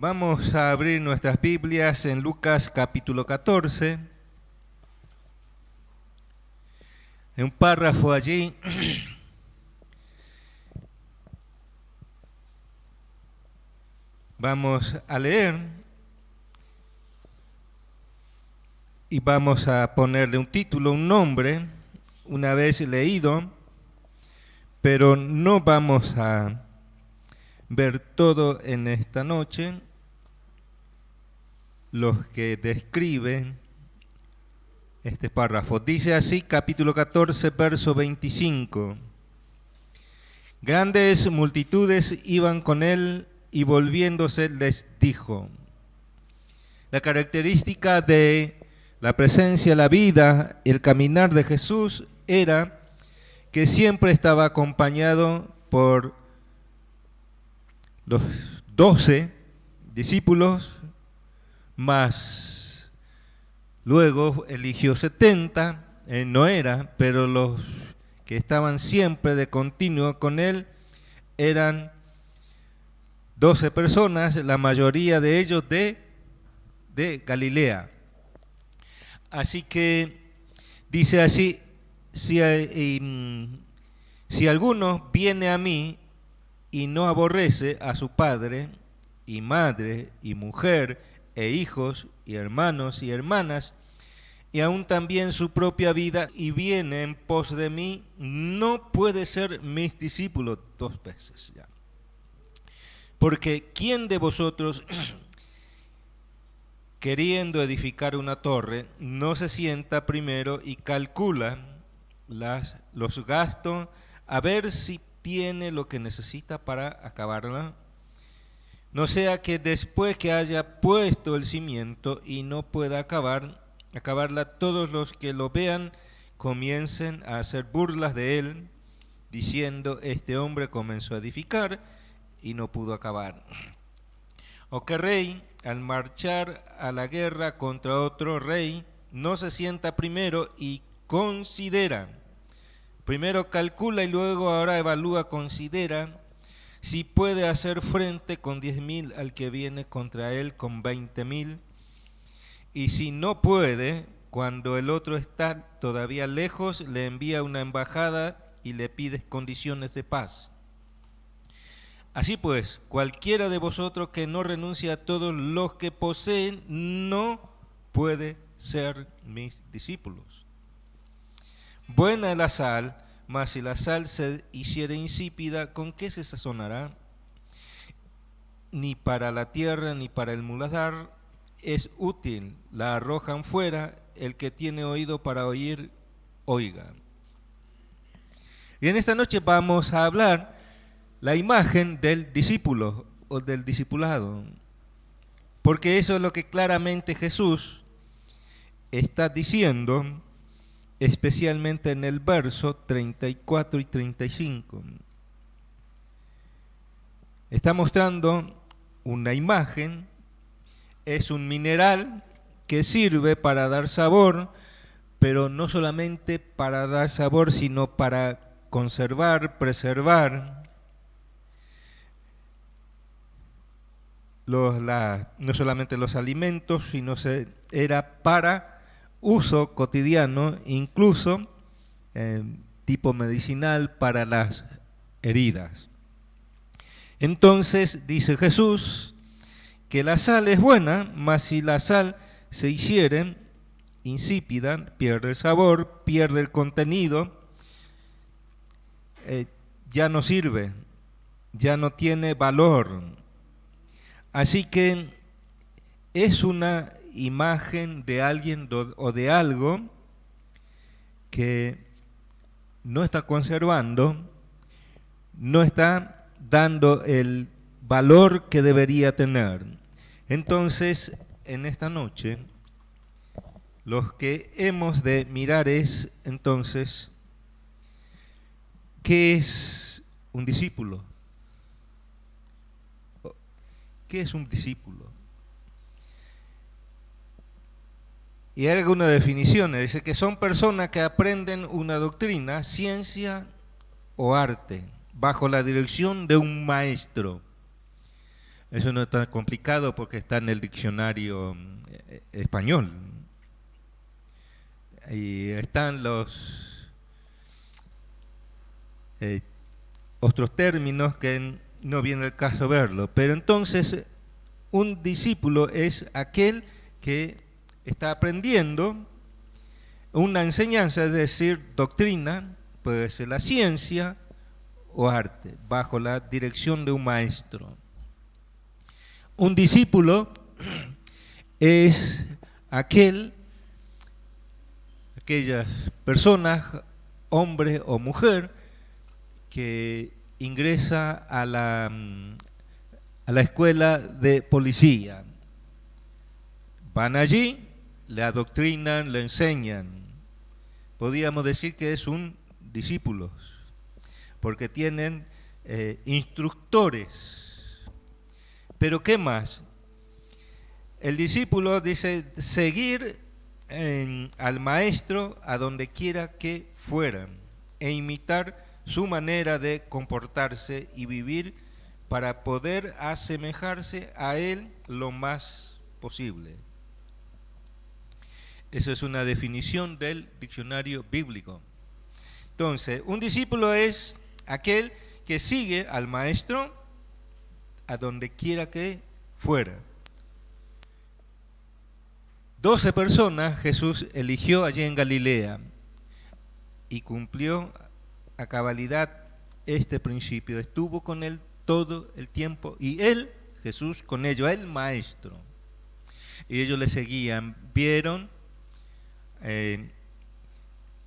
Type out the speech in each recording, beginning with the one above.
Vamos a abrir nuestras Biblias en Lucas capítulo 14. En un párrafo allí vamos a leer y vamos a ponerle un título, un nombre, una vez leído, pero no vamos a ver todo en esta noche, los que describen este párrafo. Dice así, capítulo 14, verso 25. Grandes multitudes iban con él y volviéndose les dijo. La característica de la presencia, la vida, el caminar de Jesús era que siempre estaba acompañado por los 12 discípulos, más luego eligió 70, no era, pero los que estaban siempre de continuo con él eran 12 personas, la mayoría de ellos de Galilea. Así que dice así, si alguno viene a mí y no aborrece a su padre y madre y mujer e hijos y hermanos y hermanas, y aún también su propia vida, y viene en pos de mí, no puede ser mis discípulos. 2 veces ya. Porque ¿quién de vosotros, queriendo edificar una torre, no se sienta primero y calcula los gastos a ver si tiene lo que necesita para acabarla? No sea que después que haya puesto el cimiento y no pueda acabarla, todos los que lo vean comiencen a hacer burlas de él, diciendo, este hombre comenzó a edificar y no pudo acabar. O que rey, al marchar a la guerra contra otro rey, no se sienta primero y considera. Primero calcula y luego ahora evalúa, considera si puede hacer frente con 10.000 al que viene contra él con 20.000. Y si no puede, cuando el otro está todavía lejos, le envía una embajada y le pide condiciones de paz. Así pues, cualquiera de vosotros que no renuncie a todos los que poseen, no puede ser mis discípulos. Buena es la sal, mas si la sal se hiciere insípida, ¿con qué se sazonará? Ni para la tierra ni para el muladar es útil, la arrojan fuera, el que tiene oído para oír, oiga. Y en esta noche vamos a hablar la imagen del discípulo o del discipulado, porque eso es lo que claramente Jesús está diciendo, especialmente en el verso 34 y 35. Está mostrando una imagen, es un mineral que sirve para dar sabor, pero no solamente para dar sabor, sino para conservar, preservar no solamente los alimentos, sino era para uso cotidiano, incluso tipo medicinal para las heridas. Entonces dice Jesús que la sal es buena, mas si la sal se hiciere insípida, pierde el sabor, pierde el contenido, ya no sirve, ya no tiene valor. Así que es una imagen de alguien o de algo que no está conservando, no está dando el valor que debería tener. Entonces, en esta noche, lo que hemos de mirar es, entonces, ¿qué es un discípulo? ¿Qué es un discípulo? Y hay algunas definiciones, dice que son personas que aprenden una doctrina, ciencia o arte, bajo la dirección de un maestro. Eso no es tan complicado porque está en el diccionario español. Y están los otros términos que no viene el caso verlo. Pero entonces, un discípulo es aquel que está aprendiendo una enseñanza, es decir, doctrina, puede ser la ciencia o arte, bajo la dirección de un maestro. Un discípulo es aquellas personas, hombre o mujer, que ingresa a la escuela de policía. Van allí, le adoctrinan, le enseñan. Podríamos decir que es un discípulo, porque tienen instructores. Pero ¿qué más? El discípulo dice seguir al maestro a donde quiera que fuera e imitar su manera de comportarse y vivir para poder asemejarse a él lo más posible. Esa es una definición del diccionario bíblico. Entonces, un discípulo es aquel que sigue al maestro a donde quiera que fuera. 12 personas Jesús eligió allí en Galilea y cumplió a cabalidad este principio. Estuvo con él todo el tiempo y él, Jesús, con ellos, el maestro. Y ellos le seguían, vieron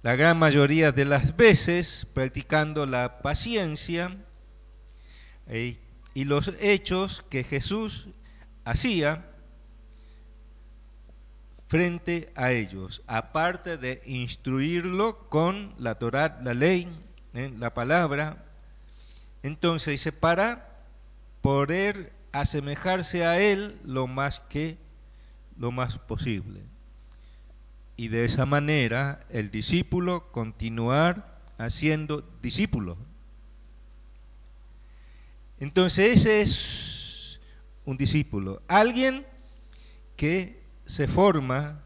la gran mayoría de las veces practicando la paciencia y los hechos que Jesús hacía frente a ellos, aparte de instruirlo con la Torá, la ley, la palabra. Entonces dice, para poder asemejarse a él lo más posible. Y de esa manera el discípulo continuar haciendo discípulos. Entonces ese es un discípulo, alguien que se forma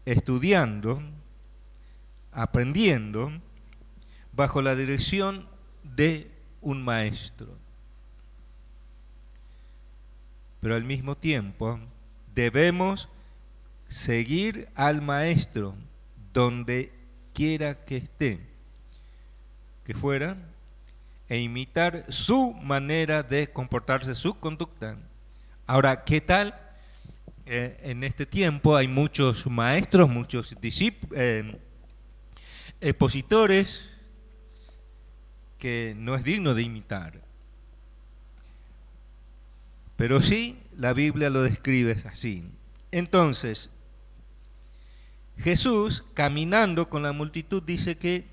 estudiando, aprendiendo, bajo la dirección de un maestro. Pero al mismo tiempo debemos seguir al maestro donde quiera que esté, que fuera, e imitar su manera de comportarse, su conducta. Ahora, ¿qué tal? En este tiempo hay muchos maestros, muchos expositores que no es digno de imitar. Pero sí, la Biblia lo describe así. Entonces, Jesús, caminando con la multitud, dice que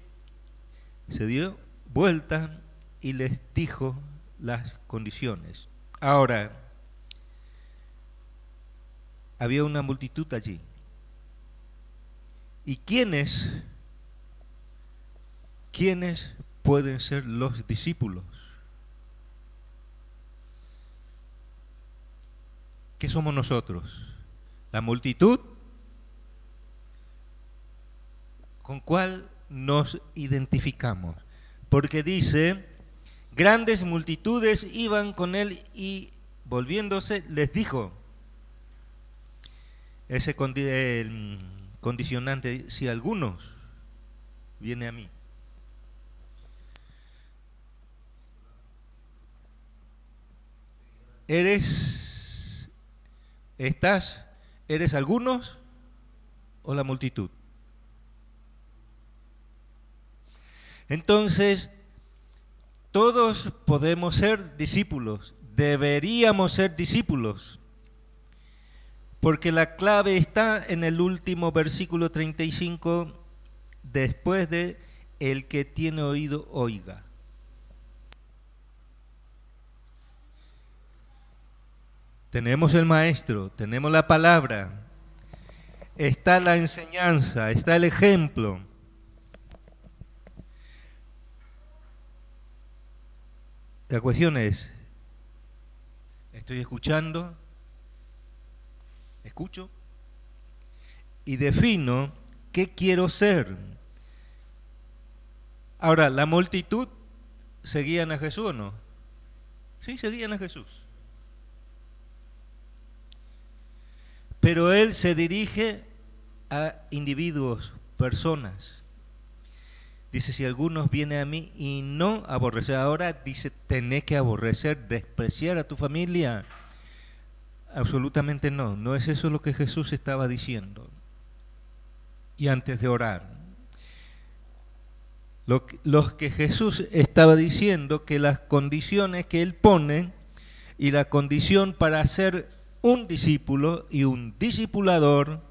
se dio vuelta y les dijo las condiciones. Ahora, había una multitud allí. ¿Y quiénes pueden ser los discípulos? ¿Qué somos nosotros? ¿La multitud? ¿Con cuál nos identificamos? Porque dice, grandes multitudes iban con él y volviéndose les dijo, ese condicionante, si algunos viene a mí. ¿Eres algunos o la multitud? Entonces, todos podemos ser discípulos, deberíamos ser discípulos, porque la clave está en el último versículo 35, después de el que tiene oído, oiga. Tenemos el maestro, tenemos la palabra, está la enseñanza, está el ejemplo. La cuestión es, Estoy escuchando, escucho y defino qué quiero ser. Ahora, ¿la multitud seguían a Jesús o no? Sí, seguían a Jesús. Pero Él se dirige a individuos, personas. Dice, si algunos vienen a mí y no aborrecer. Ahora dice, tenés que aborrecer, despreciar a tu familia. Absolutamente no, no es eso lo que Jesús estaba diciendo. Y antes de orar, lo que Jesús estaba diciendo, que las condiciones que Él pone y la condición para ser un discípulo y un discipulador,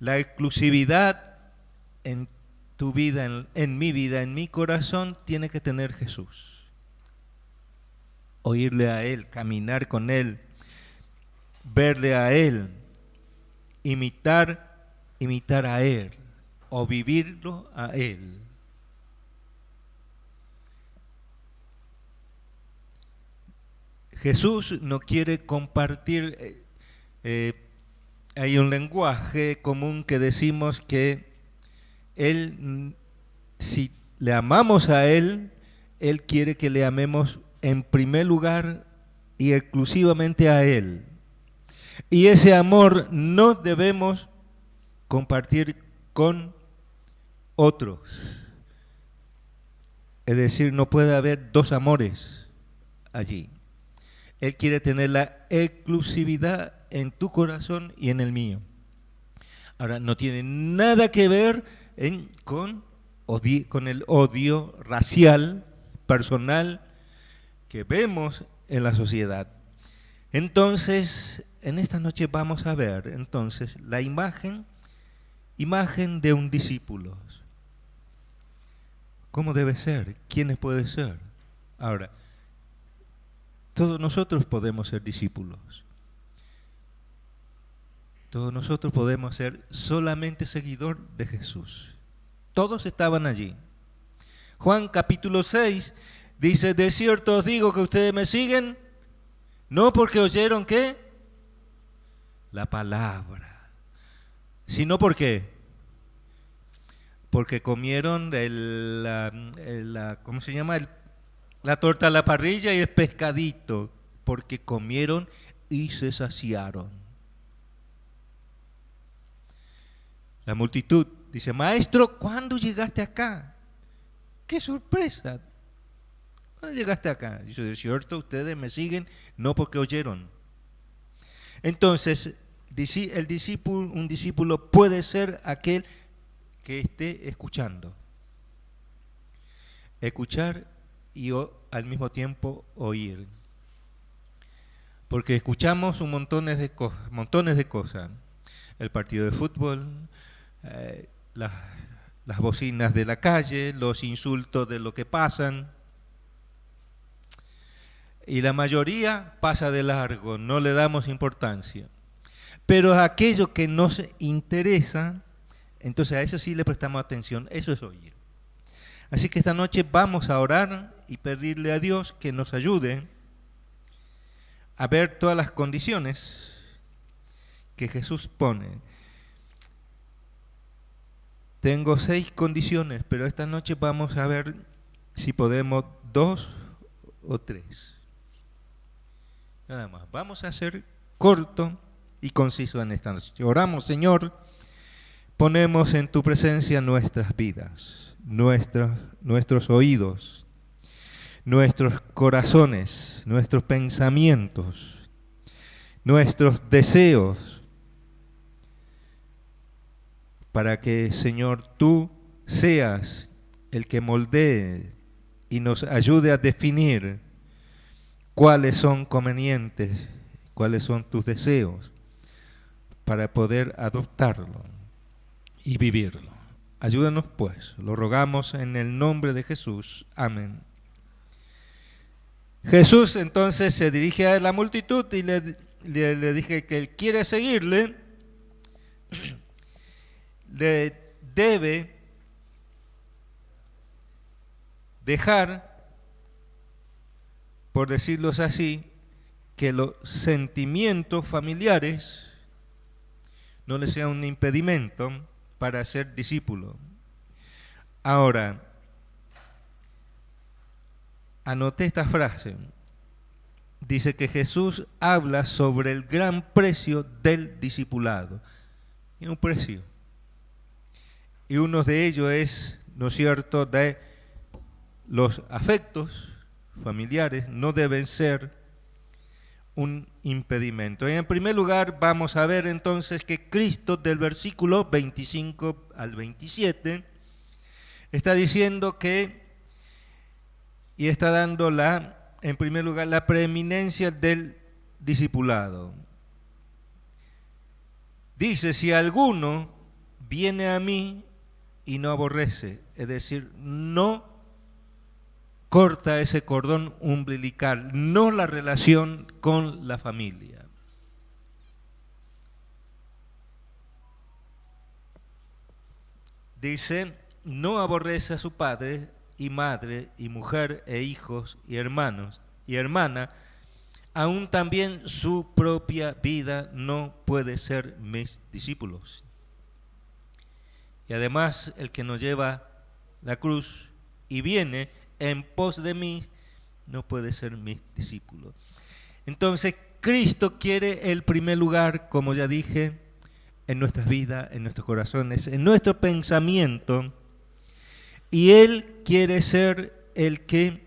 la exclusividad en tu vida, en mi vida, en mi corazón, tiene que tener Jesús. Oírle a Él, caminar con Él, verle a Él, imitar a Él o vivirlo a Él. Jesús no quiere compartir, hay un lenguaje común que decimos que Él, si le amamos a Él, Él quiere que le amemos en primer lugar y exclusivamente a Él. Y ese amor no debemos compartir con otros. Es decir, no puede haber dos amores allí. Él quiere tener la exclusividad en tu corazón y en el mío. Ahora, no tiene nada que ver con el odio racial, personal, que vemos en la sociedad. Entonces, en esta noche vamos a ver entonces la imagen de un discípulo. ¿Cómo debe ser? ¿Quiénes puede ser? Ahora, todos nosotros podemos ser discípulos. Todos nosotros podemos ser solamente seguidor de Jesús. Todos estaban allí. Juan capítulo 6 dice, de cierto os digo que ustedes me siguen, no porque oyeron ¿qué? La palabra, sino porque comieron ¿cómo se llama? La torta a la parrilla y el pescadito, porque comieron y se saciaron. La multitud dice, maestro, ¿cuándo llegaste acá? ¡Qué sorpresa! ¿Cuándo llegaste acá? Dice, de cierto, ustedes me siguen, no porque oyeron. Entonces, un discípulo puede ser aquel que esté escuchando. Escuchar y al mismo tiempo oír. Porque escuchamos montones de cosas. El partido de fútbol, las bocinas de la calle, los insultos de lo que pasan. Y la mayoría pasa de largo, no le damos importancia. Pero aquello que nos interesa, entonces a eso sí le prestamos atención, eso es oír. Así que esta noche vamos a orar y pedirle a Dios que nos ayude a ver todas las condiciones que Jesús pone. Tengo 6 condiciones, pero esta noche vamos a ver si podemos 2 o 3. Nada más, vamos a ser corto y conciso en esta noche. Oramos, Señor, ponemos en tu presencia nuestras vidas, nuestros oídos, nuestros corazones, nuestros pensamientos, nuestros deseos, para que, Señor, tú seas el que moldee y nos ayude a definir cuáles son convenientes, cuáles son tus deseos, para poder adoptarlo y vivirlo. Ayúdanos pues, lo rogamos en el nombre de Jesús. Amén. Jesús entonces se dirige a la multitud y le dije que él quiere seguirle, le debe dejar por decirlo así, que los sentimientos familiares no le sean un impedimento para ser discípulo. Ahora, anoté esta frase. Dice que Jesús habla sobre el gran precio del discipulado. Tiene un precio. Y uno de ellos es, ¿no es cierto?, de los afectos familiares no deben ser un impedimento. Y en primer lugar vamos a ver entonces que Cristo, del versículo 25 al 27, está diciendo que, y está dando en primer lugar, la preeminencia del discipulado. Dice, si alguno viene a mí y no aborrece, es decir, no corta ese cordón umbilical, no la relación con la familia. Dice, no aborrece a su padre y madre y mujer e hijos y hermanos y hermana, aún también su propia vida no puede ser mis discípulos. Y además el que no lleva la cruz y viene en pos de mí no puede ser mi discípulo. Entonces Cristo quiere el primer lugar, como ya dije, en nuestras vidas, en nuestros corazones, en nuestro pensamiento, y Él quiere ser el que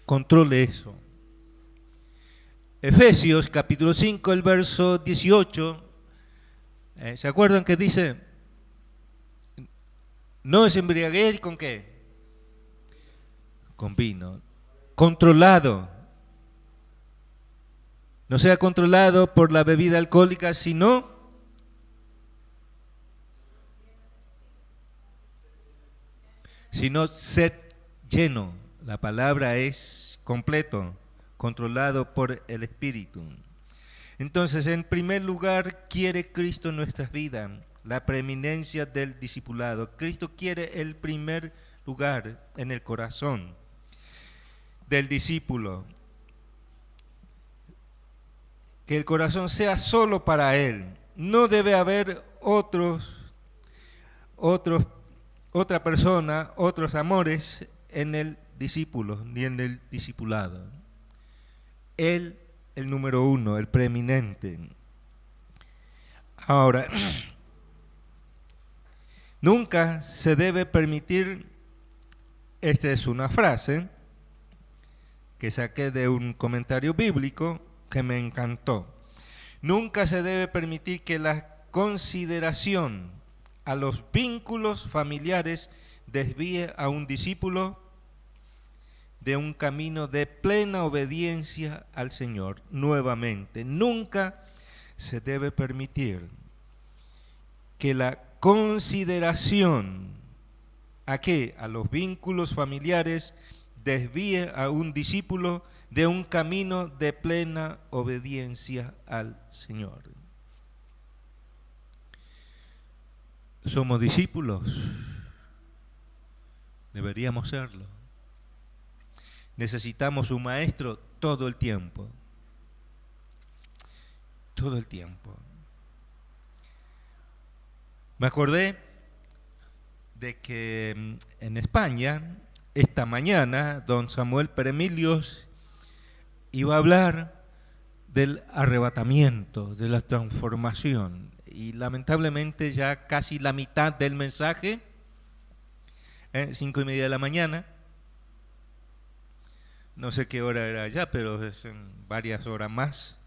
controle eso. Efesios capítulo 5, el verso 18, ¿se acuerdan que dice? No es embriaguez, ¿con qué? Con vino. Controlado. No sea controlado por la bebida alcohólica, sino ser lleno. La palabra es completo, controlado por el Espíritu. Entonces, en primer lugar, quiere Cristo en nuestras vidas la preeminencia del discipulado. Cristo quiere el primer lugar en el corazón del discípulo. Que el corazón sea solo para Él. No debe haber otra persona, otros amores en el discípulo, ni en el discipulado. Él, el número uno, el preeminente. Ahora, nunca se debe permitir, esta es una frase que saqué de un comentario bíblico que me encantó. Nunca se debe permitir que la consideración a los vínculos familiares desvíe a un discípulo de un camino de plena obediencia al Señor. Nuevamente, nunca se debe permitir que la consideración a los vínculos familiares desvíe a un discípulo de un camino de plena obediencia al Señor. Somos discípulos, deberíamos serlo. Necesitamos un maestro todo el tiempo. Todo el tiempo. Me acordé de que en España, esta mañana, don Samuel Peremilios iba a hablar del arrebatamiento, de la transformación. Y lamentablemente ya casi la mitad del mensaje, 5:30 de la mañana, no sé qué hora era allá, pero es en varias horas más.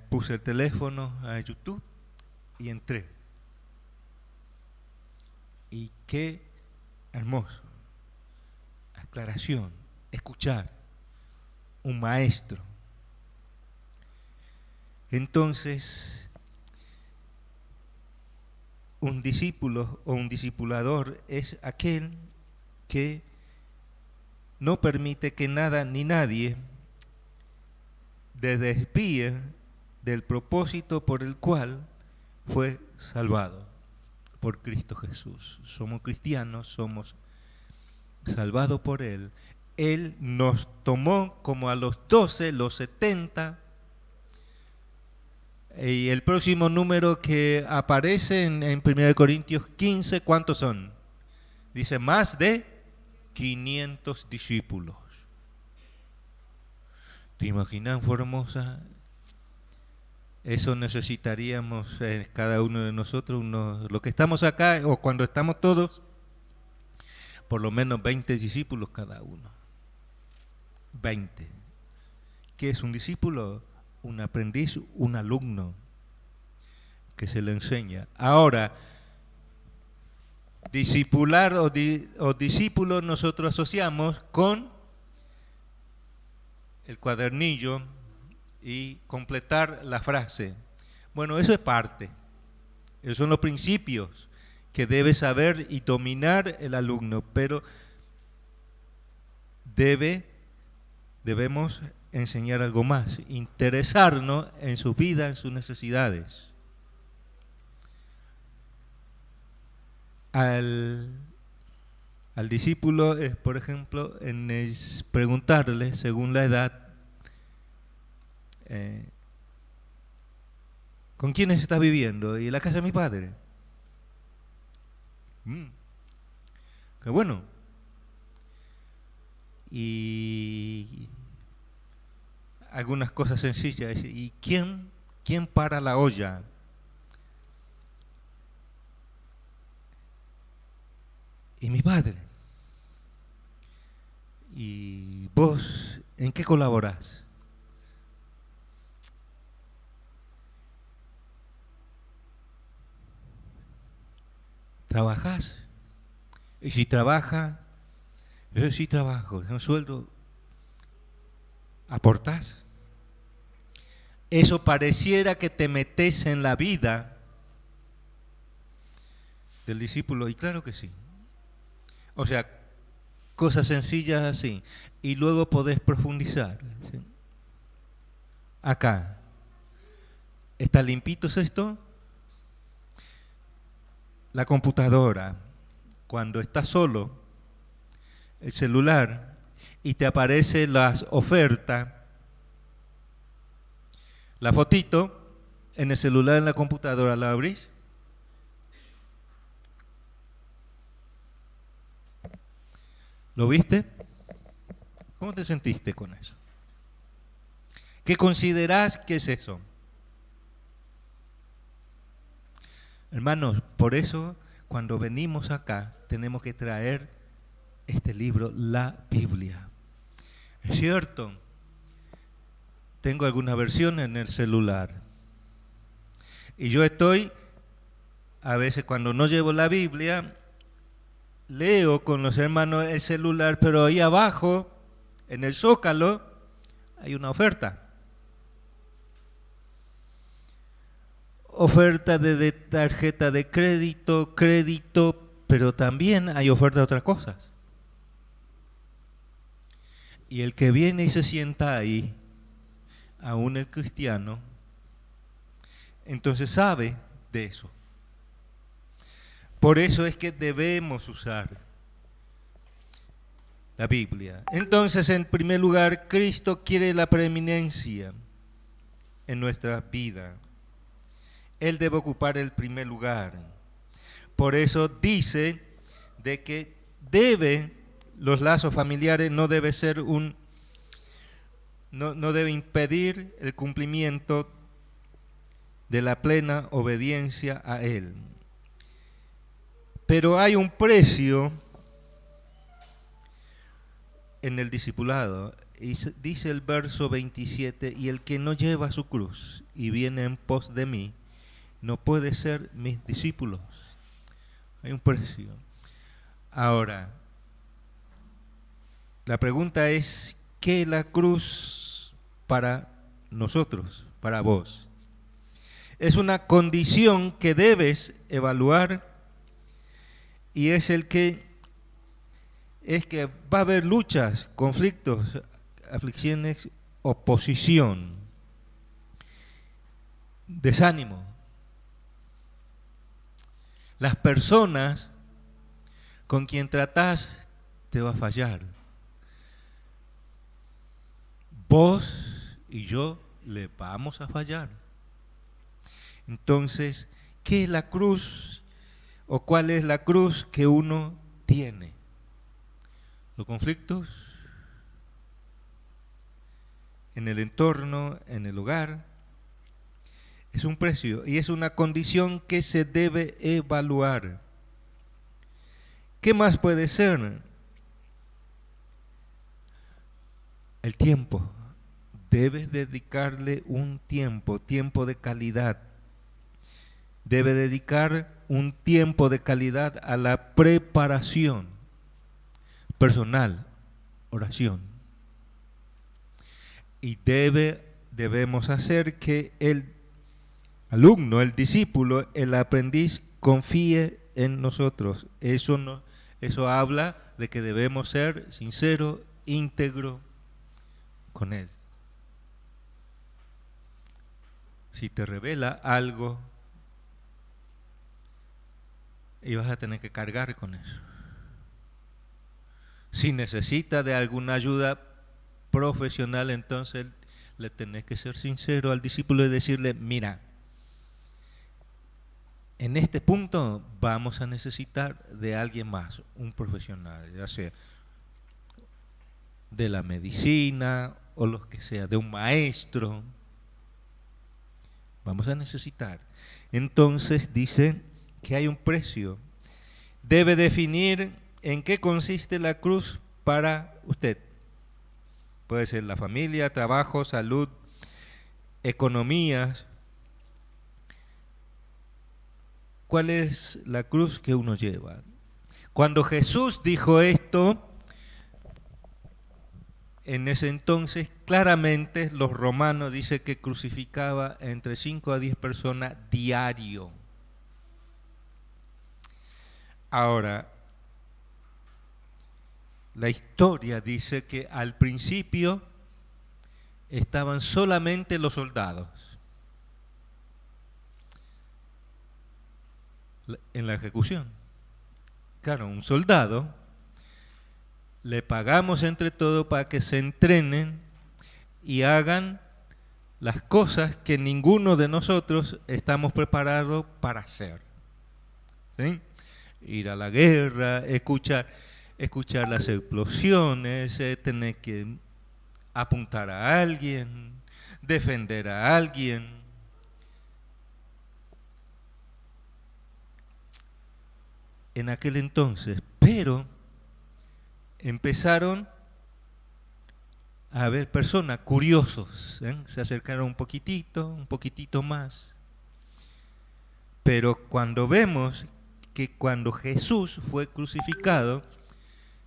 Puse el teléfono a YouTube y entré. Y qué hermoso. Aclaración, escuchar. Un maestro. Entonces, un discípulo o un discipulador es aquel que no permite que nada ni nadie desvíe del propósito por el cual fue salvado por Cristo Jesús. Somos cristianos, somos salvados por Él. Él nos tomó como a los 12, los 70. Y el próximo número que aparece en 1 Corintios 15, ¿cuántos son? Dice, más de 500 discípulos. ¿Te imaginas, Formosa? Eso necesitaríamos cada uno de nosotros, los que estamos acá, o cuando estamos todos, por lo menos 20 discípulos cada uno. 20. ¿Qué es un discípulo? Un aprendiz, un alumno que se le enseña. Ahora, discipular o discípulo nosotros asociamos con el cuadernillo y completar la frase. Bueno, eso es parte. Esos son los principios que debe saber y dominar el alumno, pero debemos enseñar algo más, interesarnos en su vida, en sus necesidades. Al discípulo es, por ejemplo, preguntarle, según la edad, ¿con quiénes estás viviendo? Y en la casa de mi padre. Qué bueno. Y algunas cosas sencillas. ¿Y quién para la olla? Y mi padre. ¿Y vos en qué colaborás? ¿Trabajás? Y si trabaja, yo sí trabajo, tengo un sueldo. ¿Aportás? Eso pareciera que te metes en la vida del discípulo, y claro que sí. O sea, cosas sencillas así. Y luego podés profundizar. ¿Sí? Acá. ¿Está limpito esto? La computadora, cuando estás solo, el celular, y te aparecen las ofertas, la fotito, en el celular, en la computadora, ¿la abrís? ¿Lo viste? ¿Cómo te sentiste con eso? ¿Qué considerás que es eso? Hermanos, por eso cuando venimos acá tenemos que traer este libro, la Biblia. Es cierto, tengo alguna versión en el celular. Y yo estoy, a veces cuando no llevo la Biblia, leo con los hermanos el celular, pero ahí abajo, en el zócalo, hay una oferta. Oferta de tarjeta de crédito, pero también hay oferta de otras cosas. Y el que viene y se sienta ahí, aún el cristiano, entonces sabe de eso. Por eso es que debemos usar la Biblia. Entonces, en primer lugar, Cristo quiere la preeminencia en nuestra vida. Él debe ocupar el primer lugar. Por eso dice de que los lazos familiares no debe ser no debe impedir el cumplimiento de la plena obediencia a Él. Pero hay un precio en el discipulado. Y dice el verso 27, y el que no lleva su cruz y viene en pos de mí, no puede ser mis discípulos. Hay un precio. Ahora, la pregunta es, ¿qué es la cruz para nosotros, para vos? Es una condición que debes evaluar y es que va a haber luchas, conflictos, aflicciones, oposición, desánimo. Las personas con quien tratás te va a fallar. vos y yo le vamos a fallar. Entonces, ¿qué es la cruz? ¿O cuál es la cruz que uno tiene? Los conflictos en el entorno, en el hogar, es un precio y es una condición que se debe evaluar. ¿Qué más puede ser? El tiempo. Debes dedicarle un tiempo de calidad. Debe dedicar un tiempo de calidad a la preparación personal, oración. Y debemos hacer que el alumno, el discípulo, el aprendiz confíe en nosotros. Eso habla de que debemos ser sinceros, íntegros con él. Si te revela algo, y vas a tener que cargar con eso. Si necesita de alguna ayuda profesional, entonces le tenés que ser sincero al discípulo y decirle, mira, en este punto vamos a necesitar de alguien más, un profesional, ya sea de la medicina o lo que sea, de un maestro. Vamos a necesitar. Entonces dice que hay un precio. Debe definir en qué consiste la cruz para usted. Puede ser la familia, trabajo, salud, economías. ¿Cuál es la cruz que uno lleva? Cuando Jesús dijo esto, en ese entonces claramente los romanos dicen que crucificaba entre 5 a 10 personas diario. Ahora, la historia dice que al principio estaban solamente los soldados en la ejecución. Claro, un soldado le pagamos entre todos para que se entrenen y hagan las cosas que ninguno de nosotros estamos preparados para hacer. ¿Sí? Ir a la guerra, escuchar las explosiones, tener que apuntar a alguien, defender a alguien. En aquel entonces, pero empezaron a haber personas curiosos, se acercaron un poquitito más. Pero cuando vemos que cuando Jesús fue crucificado,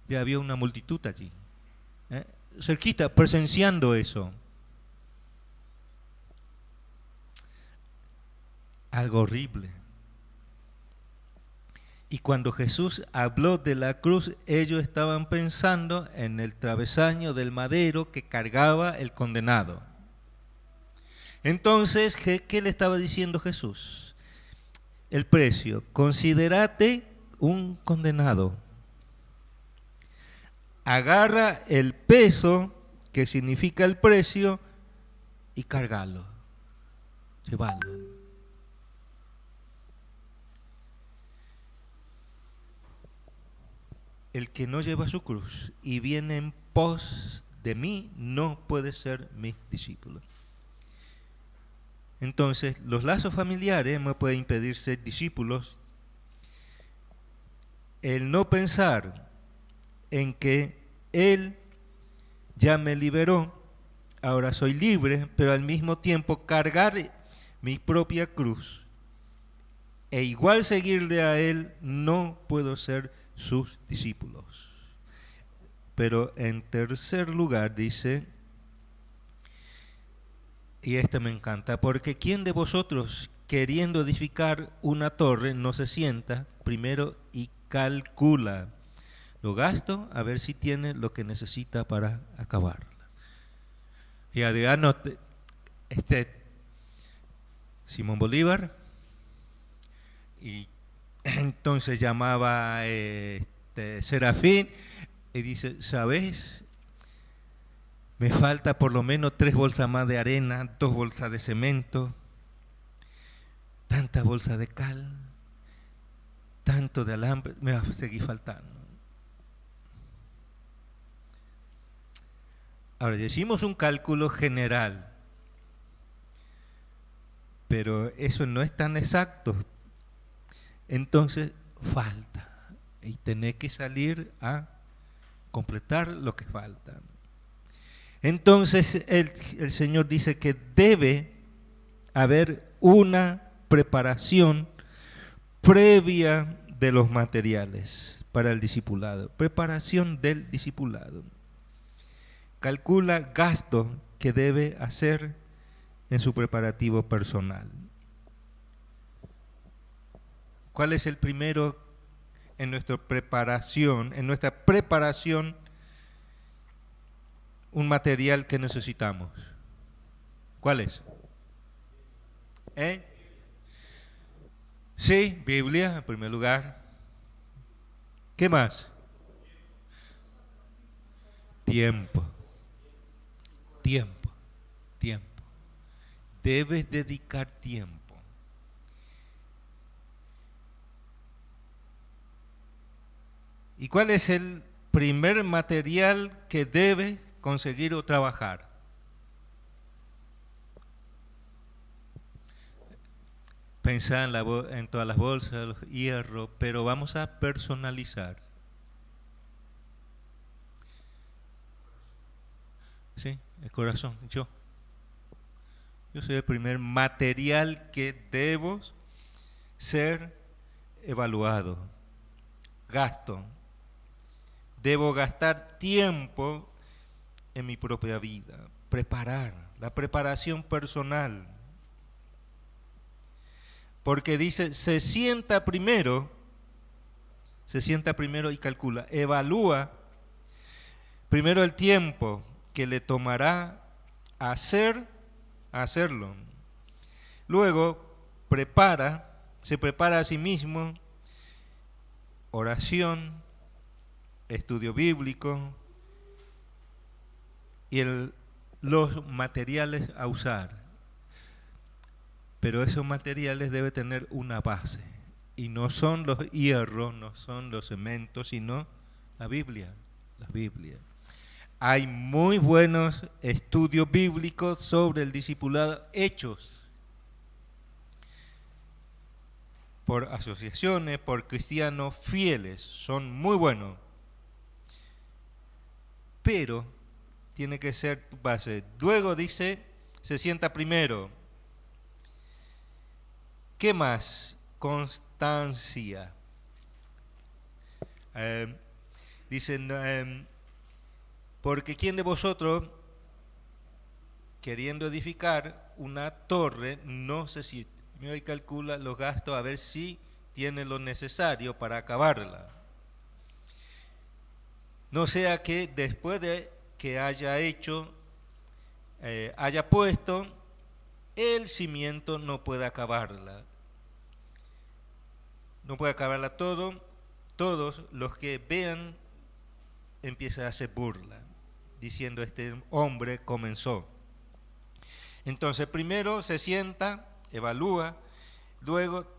ya había una multitud allí, cerquita, presenciando eso. Algo horrible. Y cuando Jesús habló de la cruz, ellos estaban pensando en el travesaño del madero que cargaba el condenado. Entonces, ¿qué le estaba diciendo Jesús? El precio. Considérate un condenado. Agarra el peso, que significa el precio, y cárgalo. Llévalo. El que no lleva su cruz y viene en pos de mí no puede ser mi discípulo. Entonces, los lazos familiares me pueden impedir ser discípulos. El no pensar en que Él ya me liberó, ahora soy libre, pero al mismo tiempo cargar mi propia cruz e igual seguirle a Él, no puedo ser sus discípulos. Pero en tercer lugar dice, y este me encanta, porque ¿quién de vosotros queriendo edificar una torre no se sienta primero y calcula los gastos a ver si tiene lo que necesita para acabarla? Y Adriano, Simón Bolívar, y entonces llamaba Serafín y dice, ¿sabes? Me falta por lo menos 3 bolsas más de arena, 2 bolsas de cemento, tantas bolsas de cal, tanto de alambre, me va a seguir faltando. Ahora, hicimos un cálculo general, pero eso no es tan exacto. Entonces, falta. Y tenés que salir a completar lo que falta. Entonces, el Señor dice que debe haber una preparación previa de los materiales para el discipulado. Preparación del discipulado. Calcula gastos que debe hacer en su preparativo personal. ¿Cuál es el primero en nuestra preparación? En nuestra preparación, un material que necesitamos. ¿Cuál es? Sí, Biblia, en primer lugar. ¿Qué más? Tiempo. Tiempo. Tiempo. Debes dedicar tiempo. ¿Y cuál es el primer material que debes conseguir o trabajar? Pensar en todas las bolsas, los hierros, pero vamos a personalizar. Sí, el corazón, yo. Yo soy el primer material que debo ser evaluado. Gasto. Debo gastar tiempo en mi propia vida. Preparar, la preparación personal. Porque dice, se sienta primero y calcula, evalúa primero el tiempo que le tomará hacerlo. Luego se prepara a sí mismo, oración, estudio bíblico y los materiales a usar. Pero esos materiales deben tener una base. Y no son los hierros, no son los cementos, sino la Biblia. La Biblia. Hay muy buenos estudios bíblicos sobre el discipulado hechos por asociaciones, por cristianos fieles. Son muy buenos. Pero tiene que ser tu base. Luego dice, se sienta primero. ¿Qué más? Constancia. Dicen, porque ¿quién de vosotros, queriendo edificar una torre, no se sienta y calcula los gastos a ver si tiene lo necesario para acabarla? No sea que después de que haya puesto, el cimiento no puede acabarla. No puede acabarla todos los que vean empiezan a hacer burla, diciendo este hombre comenzó. Entonces primero se sienta, evalúa, luego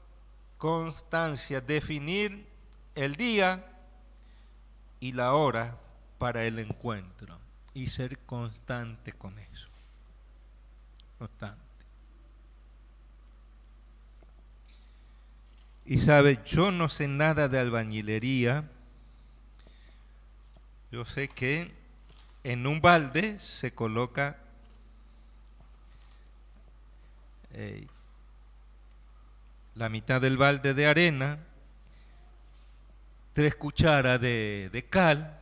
constancia, definir el día y la hora para el encuentro y ser constante con eso. Constante. Y sabe, yo no sé nada de albañilería. Yo sé que en un balde se coloca la mitad del balde de arena, 3 cucharas de cal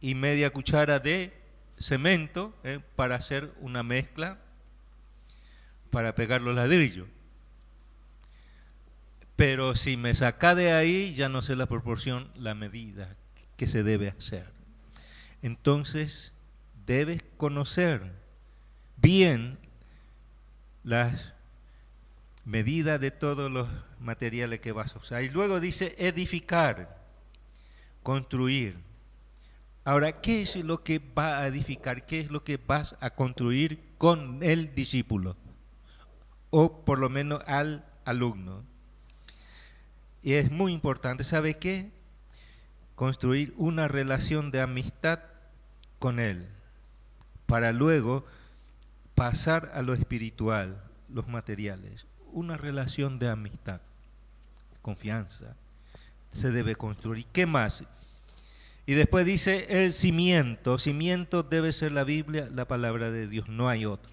y media cuchara de cemento para hacer una mezcla para pegar los ladrillos. Pero si me saca de ahí, ya no sé la proporción, la medida que se debe hacer. Entonces, debes conocer bien las medidas de todos los materiales que vas a usar. Y luego dice edificar, construir. Ahora, ¿qué es lo que va a edificar? ¿Qué es lo que vas a construir con el discípulo? O por lo menos al alumno. Y es muy importante, ¿sabe qué? Construir una relación de amistad con él, para luego pasar a lo espiritual, los materiales. Una relación de amistad, confianza, se debe construir. ¿Qué más? Y después dice el cimiento. Cimiento debe ser la Biblia, la palabra de Dios, no hay otro.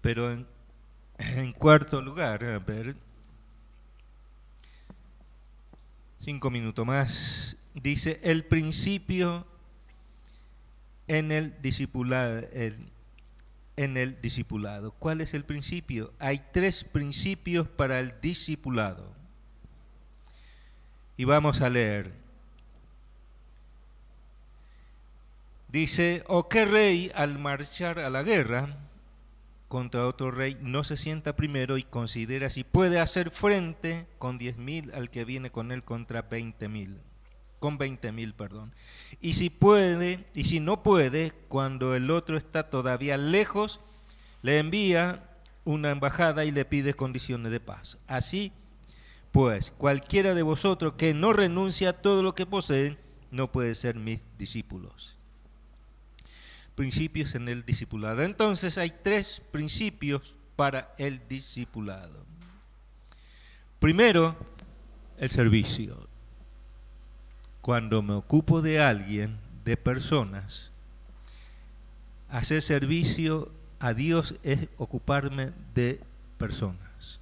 Pero en cuarto lugar, a ver, 5 minutos más, dice el principio en el discipulado. En el discipulado. ¿Cuál es el principio? Hay 3 principios para el discipulado. Y vamos a leer. Dice, ¿o qué rey al marchar a la guerra contra otro rey no se sienta primero y considera si puede hacer frente con 10.000 al que viene con él contra 20.000? Con 20.000, perdón. Y si puede, y si no puede, cuando el otro está todavía lejos, le envía una embajada y le pide condiciones de paz. Así pues, cualquiera de vosotros que no renuncia a todo lo que posee, no puede ser mis discípulos. Principios en el discipulado. Entonces hay 3 principios para el discipulado. Primero, el servicio. Cuando me ocupo de alguien, de personas, hacer servicio a Dios es ocuparme de personas.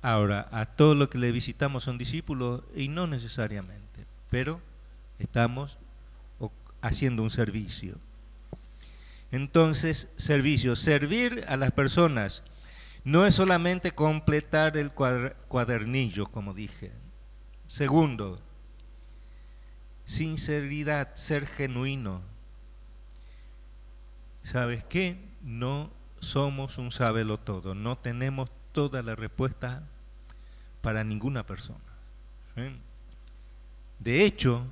Ahora, a todos los que le visitamos son discípulos y no necesariamente, pero estamos haciendo un servicio. Entonces, servicio, servir a las personas no es solamente completar el cuadernillo, como dije. Segundo, sinceridad, ser genuino. ¿Sabes qué? No somos un sabelotodo, no tenemos toda la respuesta para ninguna persona. De hecho,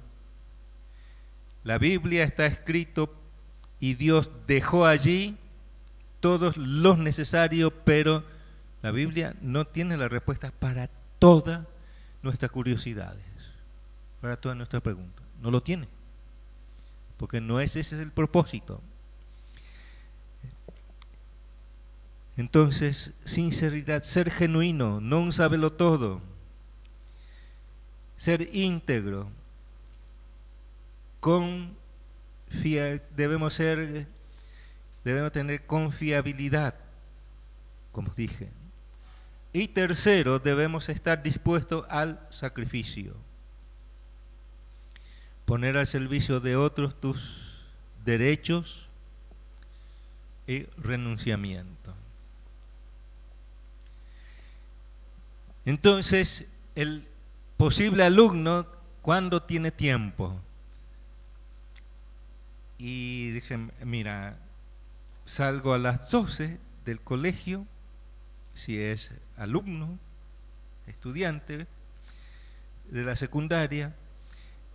la Biblia está escrito y Dios dejó allí todos los necesarios, pero la Biblia no tiene la respuesta para todas nuestras curiosidades, para todas nuestras preguntas. No lo tiene, porque no es ese el propósito. Entonces, sinceridad, ser genuino, no un sabelotodo, ser íntegro, debemos tener confiabilidad, como dije. Y tercero, debemos estar dispuestos al sacrificio. Poner al servicio de otros tus derechos y renunciamiento. Entonces, el posible alumno, ¿cuándo tiene tiempo? Y dicen, mira, salgo a las 12 del colegio, si es alumno, estudiante de la secundaria,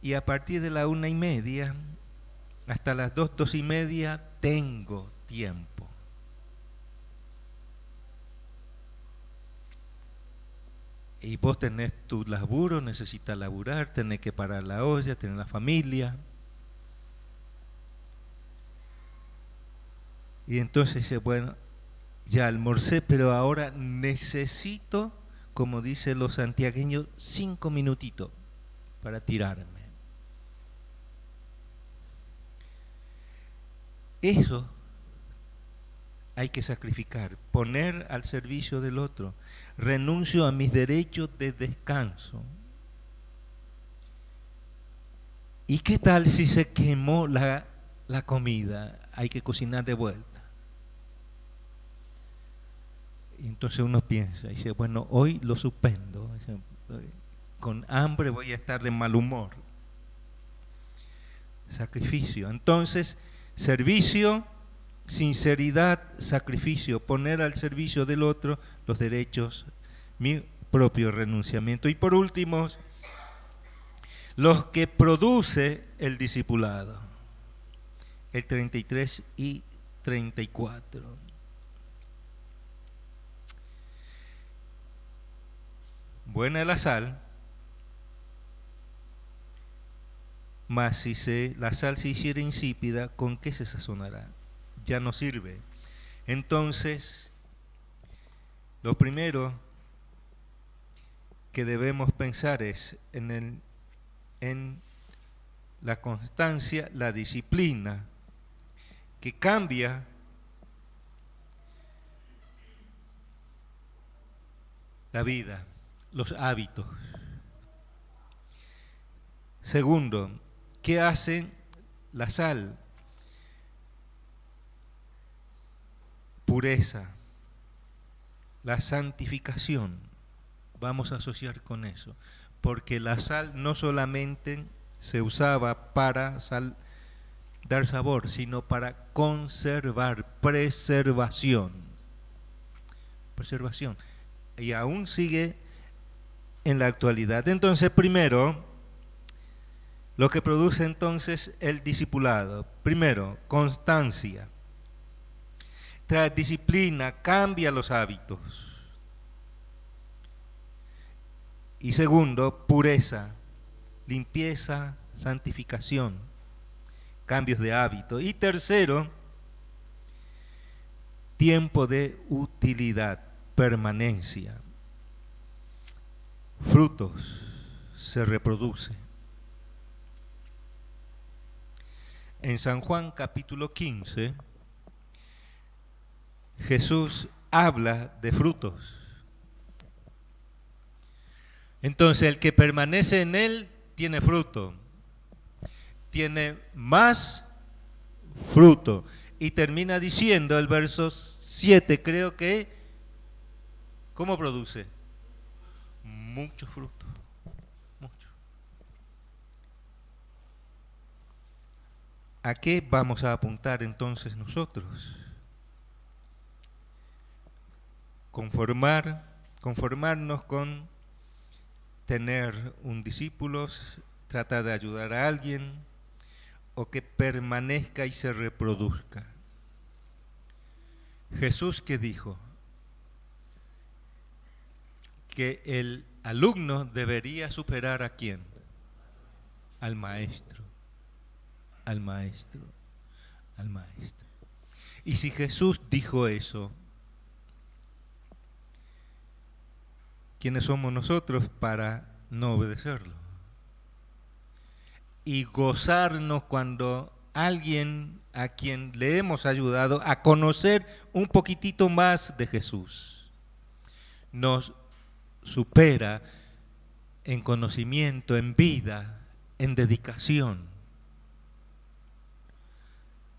y a partir de la 1:30 hasta las 2:30 tengo tiempo. Y vos tenés tu laburo, necesitas laburar, tenés que parar la olla, tenés la familia. Y entonces dice, bueno, ya almorcé, pero ahora necesito, como dicen los santiagueños, 5 minutitos para tirarme. Eso hay que sacrificar, poner al servicio del otro. Renuncio a mis derechos de descanso. ¿Y qué tal si se quemó la comida? Hay que cocinar de vuelta. Y entonces uno piensa, y dice, bueno, hoy lo suspendo. Con hambre voy a estar de mal humor. Sacrificio. Entonces, servicio, sinceridad, sacrificio, poner al servicio del otro los derechos, mi propio renunciamiento. Y por último, los que produce el discipulado. El 33 y 34. Buena es la sal, mas si la sal se hiciera insípida, ¿con qué se sazonará? Ya no sirve. Entonces, lo primero que debemos pensar es en la constancia, la disciplina, que cambia la vida, los hábitos. Segundo, ¿qué hace la sal? Pureza, la santificación. Vamos a asociar con eso, porque la sal no solamente se usaba para dar sabor, sino para conservar, preservación. Y aún sigue en la actualidad. Entonces, primero, lo que produce entonces el discipulado. Primero, constancia. Trae disciplina, cambia los hábitos. Y segundo, pureza, limpieza, santificación, cambios de hábito. Y tercero, tiempo de utilidad, permanencia. Frutos, se reproduce. En San Juan capítulo 15, Jesús habla de frutos. Entonces, el que permanece en él tiene fruto, tiene más fruto. Y termina diciendo el verso 7, creo que, ¿cómo produce? Mucho fruto, mucho. ¿A qué vamos a apuntar entonces nosotros? Conformarnos con tener un discípulo, tratar de ayudar a alguien, o que permanezca y se reproduzca. Jesús, ¿qué dijo? Que el alumno debería superar ¿a quién? Al maestro, al maestro, al maestro. Y si Jesús dijo eso, ¿quiénes somos nosotros para no obedecerlo? Y gozarnos cuando alguien a quien le hemos ayudado a conocer un poquitito más de Jesús nos supera en conocimiento, en vida, en dedicación.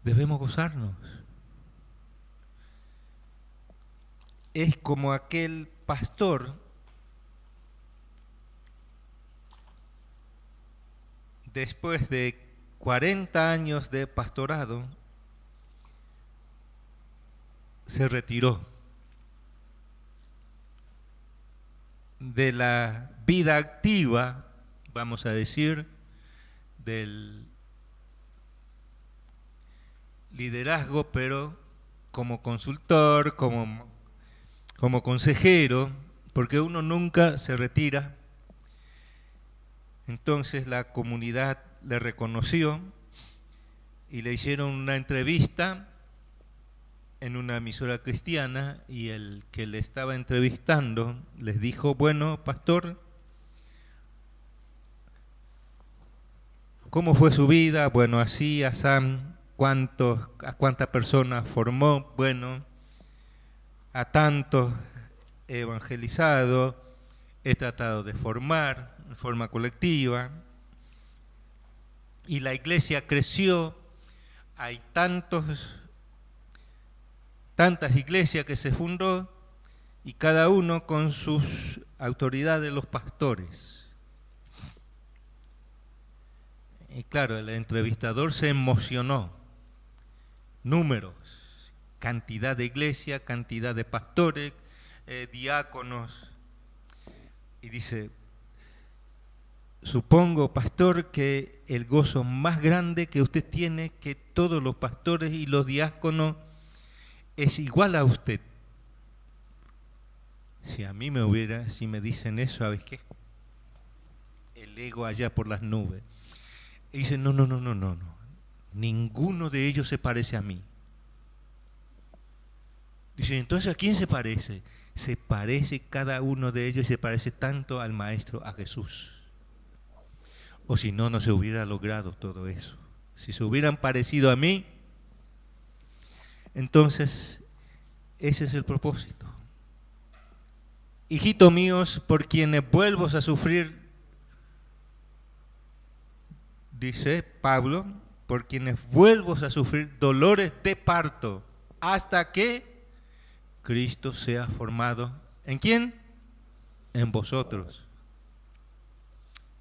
Debemos gozarnos. Es como aquel pastor después de 40 años de pastorado, se retiró de la vida activa, vamos a decir, del liderazgo, pero como consultor, como consejero, porque uno nunca se retira. Entonces la comunidad le reconoció y le hicieron una entrevista en una emisora cristiana, y el que le estaba entrevistando les dijo: bueno, pastor, ¿cómo fue su vida? Bueno, así, asán. ¿A cuántas personas formó? Bueno, a tantos he evangelizado, he tratado de formar en forma colectiva, y la iglesia creció. Hay tantas iglesias que se fundó, y cada uno con sus autoridades, los pastores. Y claro, el entrevistador se emocionó. Números, cantidad de iglesias, cantidad de pastores, diáconos. Y dice: supongo, pastor, que el gozo más grande que usted tiene, que todos los pastores y los diáconos, es igual a usted. Si a mí si me dicen eso, ¿sabes qué? El ego allá por las nubes. Y dice, no. Ninguno de ellos se parece a mí. Dice, entonces, ¿a quién se parece? Se parece cada uno de ellos, se parece tanto al Maestro, a Jesús. O si no, no se hubiera logrado todo eso. Si se hubieran parecido a mí, entonces ese es el propósito. Hijitos míos, por quienes vuelvo a sufrir, dice Pablo, por quienes vuelvo a sufrir dolores de parto, hasta que Cristo sea formado. ¿En quién? En vosotros.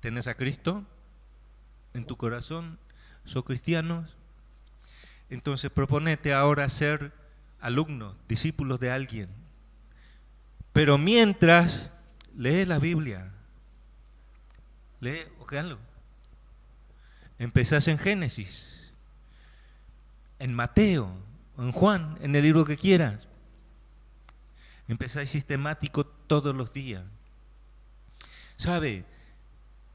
¿Tenés a Cristo en tu corazón? ¿Sos cristianos? Entonces proponete ahora ser alumnos, discípulos de alguien. Pero mientras, lee la Biblia. Lee, ojalá. Empezás en Génesis, en Mateo, en Juan, en el libro que quieras. Empezás sistemático todos los días. ¿Sabe?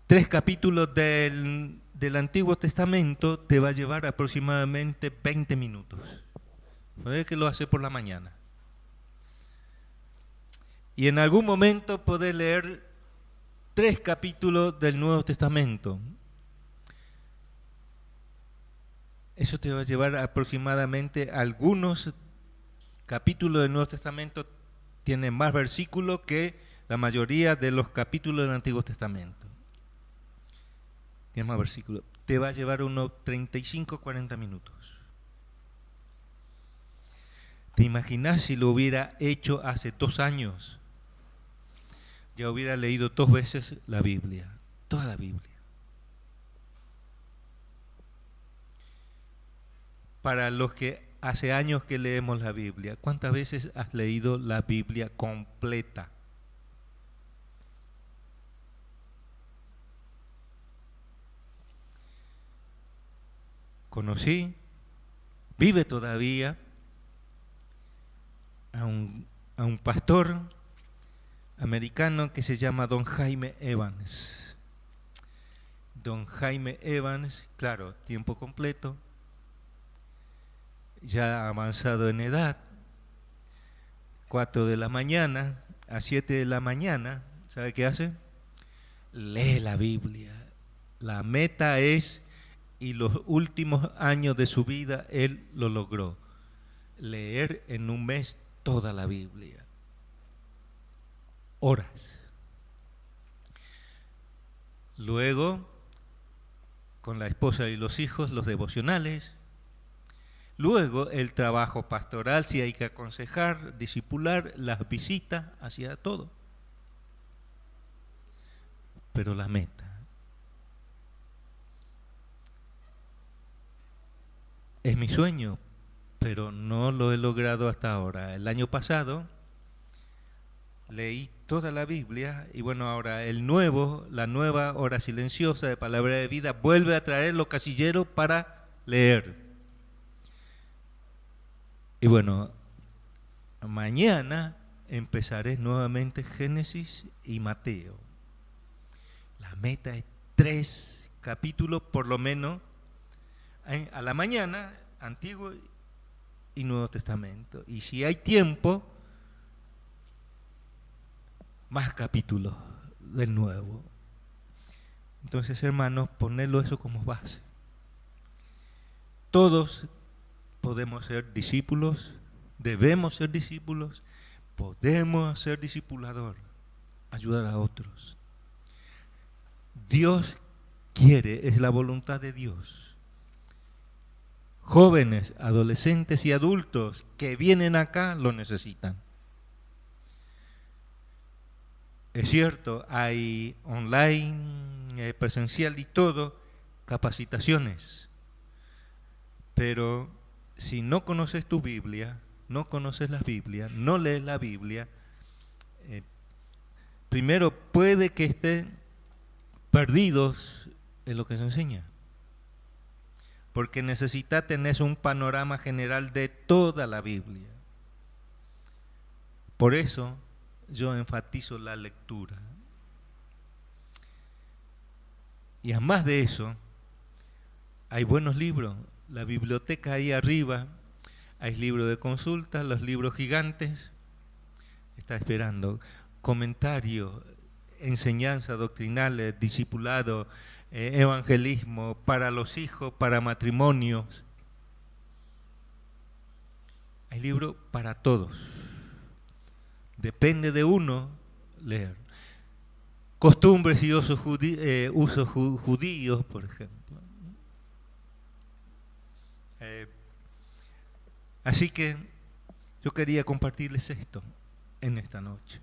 3 capítulos del Antiguo Testamento te va a llevar aproximadamente 20 minutos. Puede que lo hace por la mañana. Y en algún momento podés leer 3 capítulos del Nuevo Testamento. Eso te va a llevar aproximadamente, algunos capítulos del Nuevo Testamento tienen más versículos que la mayoría de los capítulos del Antiguo Testamento. Tiene más versículos. Te va a llevar unos 35-40 minutos. ¿Te imaginas si lo hubiera hecho hace 2 años? Ya hubiera leído 2 veces la Biblia, toda la Biblia. Para los que hace años que leemos la Biblia, ¿cuántas veces has leído la Biblia completa? Conocí, vive todavía, a un pastor americano que se llama Don Jaime Evans. Don Jaime Evans, claro, tiempo completo, ya avanzado en edad, 4 de la mañana a 7 de la mañana, ¿sabe qué hace? Lee la Biblia. La meta es, y los últimos años de su vida él lo logró, leer en un mes toda la Biblia. Horas. Luego, con la esposa y los hijos, los devocionales. Luego, el trabajo pastoral, si hay que aconsejar, discipular, las visitas, hacía todo. Pero la meta es mi sueño, pero no lo he logrado hasta ahora. El año pasado leí toda la Biblia y bueno, ahora la nueva hora silenciosa de Palabra de Vida vuelve a traer los casilleros para leer. Y bueno, mañana empezaré nuevamente Génesis y Mateo. La meta es 3 capítulos por lo menos a la mañana, Antiguo y Nuevo Testamento. Y si hay tiempo, más capítulos del Nuevo. Entonces, hermanos, ponerlo eso como base. Todos podemos ser discípulos, debemos ser discípulos, podemos ser discipulador, ayudar a otros. Dios quiere, es la voluntad de Dios. Jóvenes, adolescentes y adultos que vienen acá lo necesitan. Es cierto, hay online, presencial y todo, capacitaciones. Pero si no conoces tu Biblia, no conoces la Biblia, no lees la Biblia, primero puede que esté perdidos en lo que se enseña. Porque necesitas tener un panorama general de toda la Biblia. Por eso yo enfatizo la lectura. Y además de eso, hay buenos libros. La biblioteca ahí arriba, hay libros de consulta, los libros gigantes. Está esperando comentarios, enseñanzas doctrinales, discipulado, evangelismo para los hijos, para matrimonios. Hay libros para todos. Depende de uno leer. Costumbres y usos judíos, por ejemplo. Así que yo quería compartirles esto en esta noche.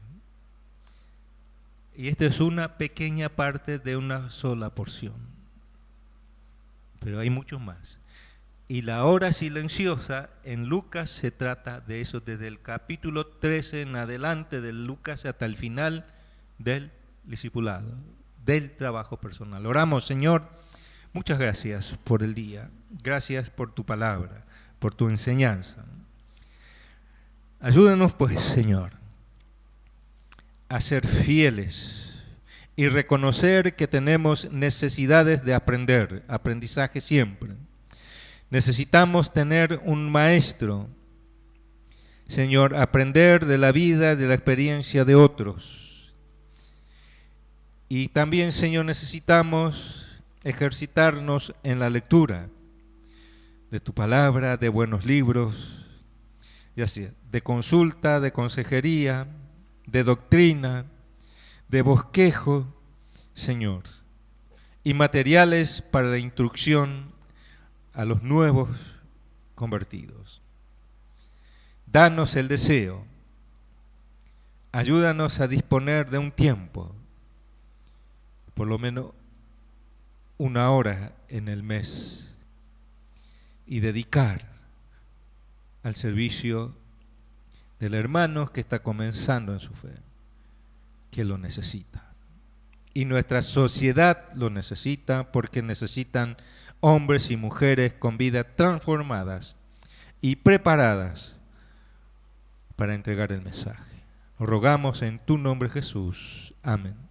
Y esta es una pequeña parte de una sola porción. Pero hay muchos más. Y la hora silenciosa en Lucas se trata de eso, desde el capítulo 13 en adelante de Lucas hasta el final del discipulado, del trabajo personal. Oramos, Señor, muchas gracias por el día. Gracias por tu palabra, por tu enseñanza. Ayúdanos pues, Señor, a ser fieles y reconocer que tenemos necesidades de aprender, aprendizaje siempre. Necesitamos tener un maestro, Señor, aprender de la vida, de la experiencia de otros. Y también, Señor, necesitamos ejercitarnos en la lectura de tu palabra, de buenos libros, ya sea de consulta, de consejería, de doctrina, de bosquejo, Señor, y materiales para la instrucción a los nuevos convertidos. Danos el deseo, ayúdanos a disponer de un tiempo, por lo menos una hora en el mes, y dedicar al servicio del hermano que está comenzando en su fe, que lo necesita. Y nuestra sociedad lo necesita porque necesitan hombres y mujeres con vidas transformadas y preparadas para entregar el mensaje. Lo rogamos en tu nombre, Jesús. Amén.